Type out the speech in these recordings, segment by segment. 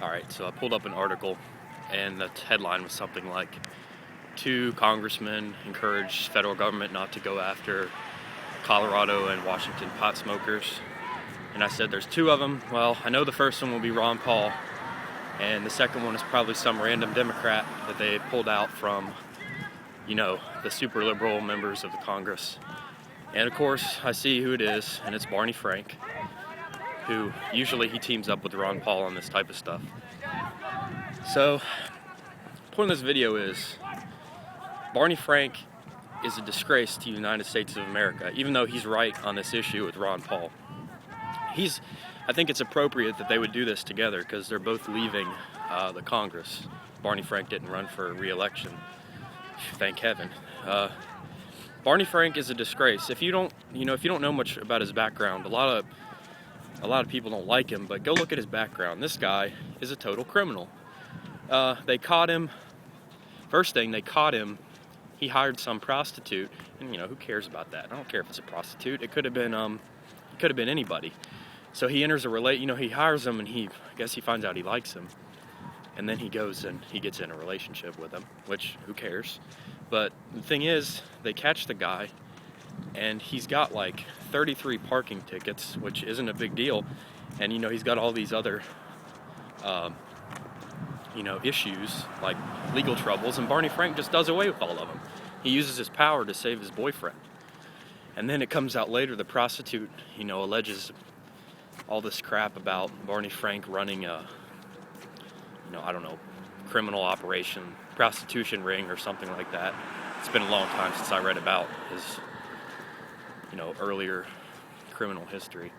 Alright, so I pulled up an article, and the headline was something like, 2 congressmen encourage federal government not to go after Colorado and Washington pot smokers. And I said, there's 2 of them. Well, I know the first one will be Ron Paul, and the second one is probably some random Democrat that they pulled out from, the super liberal members of the Congress. And of course, I see who it is, and it's Barney Frank, who usually he teams up with Ron Paul on this type of stuff. So, the point of this video is, Barney Frank is a disgrace to the United States of America, even though he's right on this issue with Ron Paul. I think it's appropriate that they would do this together because they're both leaving the Congress. Barney Frank didn't run for re-election, thank heaven. Barney Frank is a disgrace. If you don't know much about his background, a lot of people don't like him, but go look at his background. This guy is a total criminal. They caught him. First thing, they caught him. He hired some prostitute, and who cares about that? I don't care if it's a prostitute. It could have been anybody. So he enters he hires him, and I guess he finds out he likes him, and then he goes and he gets in a relationship with him, which who cares? But the thing is, they catch the guy, and he's got like 33 parking tickets, which isn't a big deal, and he's got all these other issues like legal troubles, and Barney Frank just does away with all of them. He uses his power to save his boyfriend. And then it comes out later, the prostitute, alleges all this crap about Barney Frank running a, criminal operation, prostitution ring or something like that. It's been a long time since I read about his, earlier criminal history.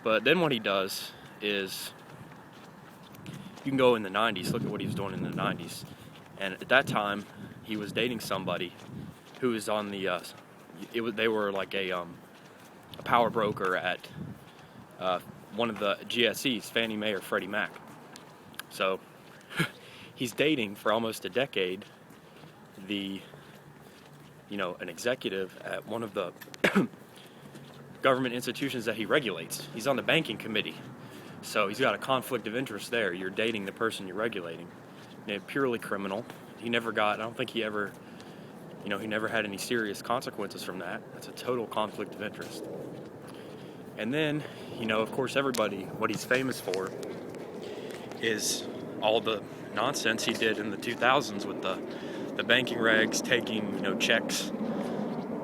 But then what he does is, you can go in the 90s, look at what he was doing in the 90s. And at that time, he was dating somebody who was on the, they were like a power broker at one of the GSEs, Fannie Mae or Freddie Mac. So he's dating for almost a decade an executive at one of the government institutions that he regulates. He's on the banking committee. So he's got a conflict of interest there. You're dating the person you're regulating. Purely criminal. I don't think he ever, he never had any serious consequences from that. That's a total conflict of interest. And then, of course, what he's famous for is all the nonsense he did in the 2000s with the banking regs, taking, checks,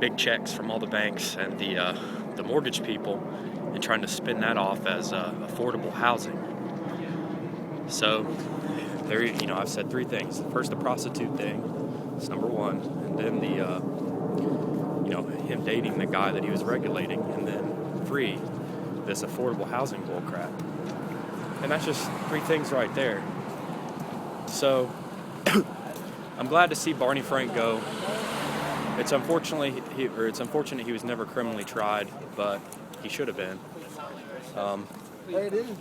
big checks from all the banks and the mortgage people, and trying to spin that off as affordable housing. So, there, I've said 3 things. First, the prostitute thing is number 1, and then him dating the guy that he was regulating, and then 3, this affordable housing bullcrap. And that's just 3 things right there. So, I'm glad to see Barney Frank go. It's unfortunate he was never criminally tried, but he should have been.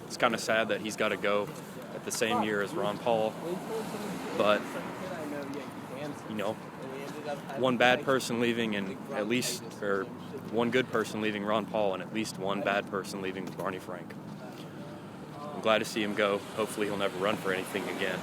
It's kind of sad that he's got to go at the same year as Ron Paul, but one bad person leaving, and one good person leaving Ron Paul, and at least one bad person leaving Barney Frank. I'm glad to see him go. Hopefully he'll never run for anything again.